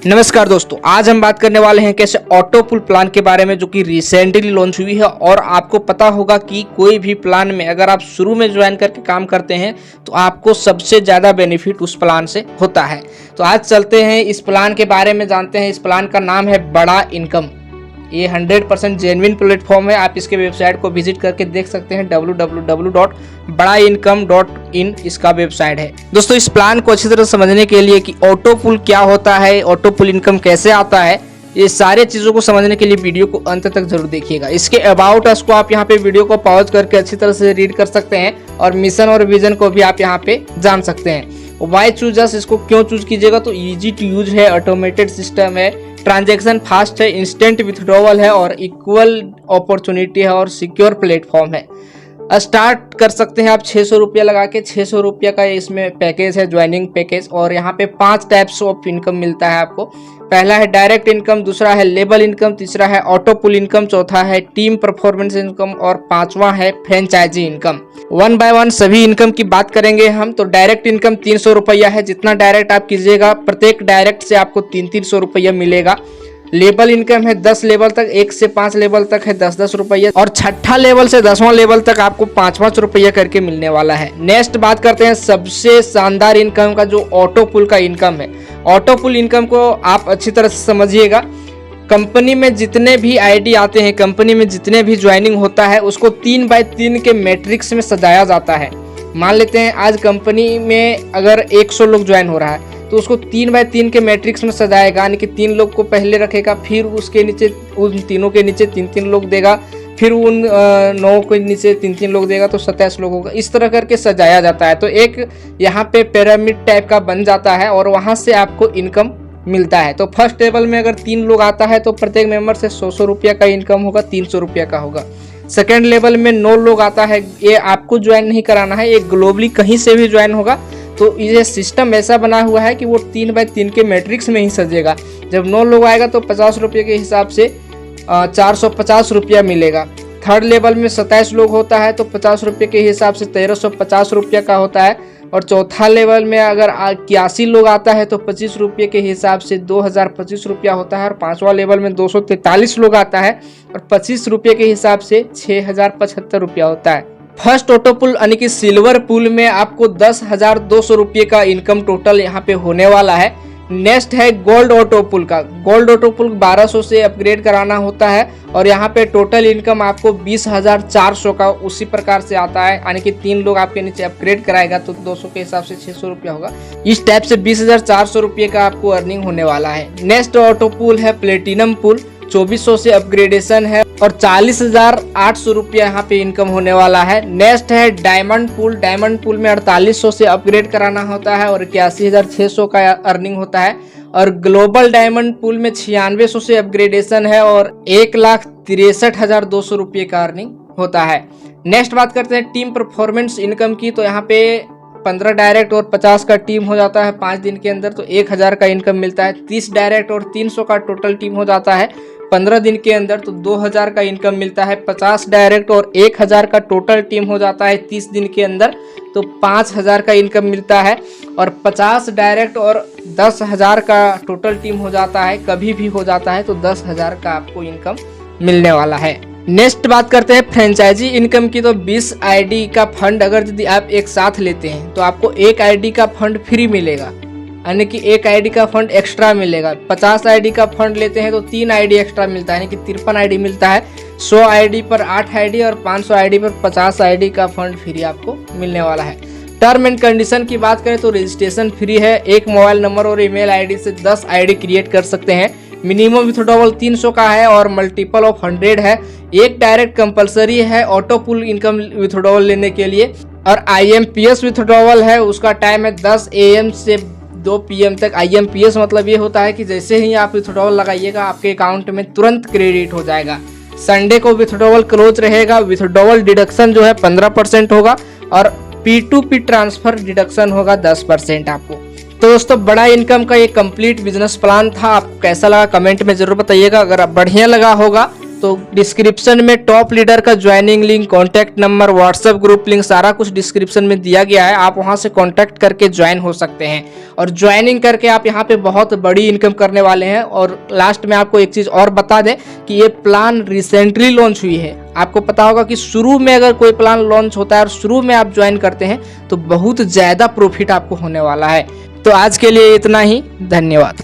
नमस्कार दोस्तों, आज हम बात करने वाले हैं कैसे ऑटो पुल प्लान के बारे में, जो कि रिसेंटली लॉन्च हुई है। और आपको पता होगा कि कोई भी प्लान में अगर आप शुरू में ज्वाइन करके काम करते हैं तो आपको सबसे ज़्यादा बेनिफिट उस प्लान से होता है। तो आज चलते हैं इस प्लान के बारे में जानते हैं। इस प्लान का नाम है बड़ा इनकम। ये 100% जेन्युइन प्लेटफॉर्म है। आप इसके वेबसाइट को विजिट करके देख सकते हैं। www.badaincome.in इसका वेबसाइट है। दोस्तों, इस प्लान को अच्छी तरह समझने के लिए कि ऑटो पुल क्या होता है, ऑटो पुल इनकम कैसे आता है, ये सारे चीज़ों को समझने के लिए वीडियो को अंत तक जरूर देखिएगा। इसके अबाउट अस को आप यहाँ पे वीडियो को पॉज करके अच्छी तरह से रीड कर सकते हैं और मिशन और विजन को भी आप यहाँ पे जान सकते हैं। वाई चूज अस, इसको क्यों चूज कीजिएगा? तो ईजी टू यूज है, ऑटोमेटेड सिस्टम है, ट्रांजैक्शन फास्ट है, इंस्टेंट विथड्रॉवल है और इक्वल अपॉर्चुनिटी है और सिक्योर प्लेटफॉर्म है। स्टार्ट कर सकते हैं आप 600 रुपया लगा के। 600 रुपया का इसमें पैकेज है, ज्वाइनिंग पैकेज। और यहाँ पे 5 टाइप्स ऑफ इनकम मिलता है आपको। पहला है डायरेक्ट इनकम, दूसरा है लेबल इनकम, तीसरा है ऑटो पुल इनकम, चौथा है टीम परफॉर्मेंस इनकम और पांचवा है franchisee income. One by one सभी इनकम की बात करेंगे हम। तो डायरेक्ट इनकम 300 रुपया है। जितना डायरेक्ट आप कीजिएगा, प्रत्येक डायरेक्ट से आपको 300 रुपया मिलेगा। लेबल इनकम है 10 लेवल तक, 1 से 5 लेवल तक है 10 रुपया और छठा लेवल से 10वां लेवल तक आपको 5 रुपया करके मिलने वाला है। नेक्स्ट बात करते हैं सबसे शानदार इनकम का, जो ऑटो पुल का इनकम है। ऑटो पुल इनकम को आप अच्छी तरह से समझिएगा। कंपनी में जितने भी आईडी आते हैं, कंपनी में जितने भी ज्वाइनिंग होता है, उसको 3x3 के मैट्रिक्स में सजाया जाता है। मान लेते हैं आज कंपनी में अगर 100 लोग ज्वाइन हो रहा है तो उसको 3x3 के मैट्रिक्स में सजाएगा, यानी कि 3 लोग को पहले रखेगा, फिर उसके नीचे उन तीनों के नीचे 3-3 लोग देगा, फिर उन 9 के नीचे 3-3 लोग देगा, तो 27 लोग होगा। इस तरह करके सजाया जाता है। तो एक यहाँ पे पिरामिड टाइप का बन जाता है और वहाँ से आपको इनकम मिलता है। तो फर्स्ट टेबल में अगर 3 लोग आता है तो प्रत्येक मेंबर से 100 रुपया का इनकम होगा, 300 रुपया का होगा। सेकेंड लेवल में 9 लोग आता है, ये आपको ज्वाइन नहीं कराना है, ये ग्लोबली कहीं से भी ज्वाइन होगा। तो ये सिस्टम ऐसा बना हुआ है कि वो 3x3 के मैट्रिक्स में ही सजेगा। जब 9 लोग आएगा तो 50 रुपये के हिसाब से 450 रुपया मिलेगा। थर्ड लेवल में 27 लोग होता है तो 50 रुपये के हिसाब से 1350 रुपया का होता है। और चौथा लेवल में अगर 81 लोग आता है तो 25 रुपये के हिसाब से 2025 रुपया होता है। और 5वां लेवल में 243 लोग आता है और 25 रुपये के हिसाब से 6075 रुपया होता है। फर्स्ट ऑटो पुल यानी कि सिल्वर पुल में आपको 10,200 रुपये का इनकम टोटल यहाँ पे होने वाला है। नेक्स्ट है गोल्ड ऑटो पुल का। गोल्ड ऑटो पुल 1200 से अपग्रेड कराना होता है और यहाँ पे टोटल इनकम आपको 20,400 का उसी प्रकार से आता है, यानी कि 3 लोग आपके नीचे अपग्रेड कराएगा तो 200 के हिसाब से 600 रुपया होगा। इस टाइप से 20,400 रुपये का आपको अर्निंग होने वाला है। नेक्स्ट ऑटो पुल है प्लेटिनम पुल, 2400 से अपग्रेडेशन है और 40,800 रुपया यहाँ पे इनकम होने वाला है। नेक्स्ट है डायमंड पुल। डायमंड पुल में 4800 से अपग्रेड कराना होता है और 81,600 का अर्निंग होता है। और ग्लोबल डायमंड पुल में 9600 से अपग्रेडेशन है और 1,63,200 रुपये का अर्निंग होता है। नेक्स्ट बात करते हैं टीम परफॉर्मेंस इनकम की। तो यहाँ पे 15 डायरेक्ट और 50 का टीम हो जाता है 5 दिन के अंदर, तो 1000 का इनकम मिलता है। 30 डायरेक्ट और 300 का टोटल टीम हो जाता है 15 दिन के अंदर, तो 2000 का इनकम मिलता है। 50 डायरेक्ट और 1000 का टोटल टीम हो जाता है 30 दिन के अंदर, तो 5000 का इनकम मिलता है। और 50 डायरेक्ट और 10,000 का टोटल टीम हो जाता है, कभी भी हो जाता है, तो 10,000 का आपको इनकम मिलने वाला है। नेक्स्ट बात करते हैं फ्रेंचाइजी इनकम की। तो 20 आईडी का फंड अगर यदि आप एक साथ लेते हैं तो आपको 1 आईडी का फंड फ्री मिलेगा, यानी कि 1 आईडी का फंड एक्स्ट्रा मिलेगा। 50 आईडी का फंड लेते हैं तो 3 आईडी एक्स्ट्रा मिलता है, यानी कि 53 आईडी मिलता है। 100 आईडी पर 8 आईडी और 500 आईडी पर 50 आईडी का फंड फ्री आपको मिलने वाला है। टर्म एंड कंडीशन की बात करें तो रजिस्ट्रेशन फ्री है। एक मोबाइल नंबर और ईमेल आईडी से 10 आईडी क्रिएट कर सकते हैं। मिनिमम विथड्रॉवल 300 का है और मल्टीपल ऑफ 100 है। एक डायरेक्ट कंपलसरी है ऑटो पुल इनकम विथड्रॉवल लेने के लिए। और IMPS विथड्रॉवल है, उसका टाइम है 10 AM से 2 PM तक। IMPS मतलब ये होता है कि जैसे ही आप विथड्रॉवल लगाइएगा आपके अकाउंट में तुरंत क्रेडिट हो जाएगा। संडे को विथड्रॉवल क्लोज रहेगा। विथड्रॉवल डिडक्शन जो है 15% होगा और P2P ट्रांसफर डिडक्शन होगा 10% आपको। तो दोस्तों, बड़ा इनकम का ये कंप्लीट बिजनेस प्लान था। आपको कैसा लगा कमेंट में जरूर बताइएगा। अगर बढ़िया लगा होगा तो डिस्क्रिप्शन में टॉप लीडर का joining link, contact number, WhatsApp group link सारा कुछ डिस्क्रिप्शन में दिया गया है। आप वहां से कॉन्टैक्ट करके ज्वाइन हो सकते हैं और ज्वाइनिंग करके आप यहाँ पे बहुत बड़ी इनकम करने वाले हैं। और लास्ट में आपको एक चीज़ और बता दें कि ये प्लान रिसेंटली लॉन्च हुई है। आपको पता होगा कि शुरू में अगर कोई प्लान लॉन्च होता है और शुरू में आप ज्वाइन करते हैं तो बहुत ज़्यादा प्रॉफिट आपको होने वाला है। तो आज के लिए इतना ही, धन्यवाद।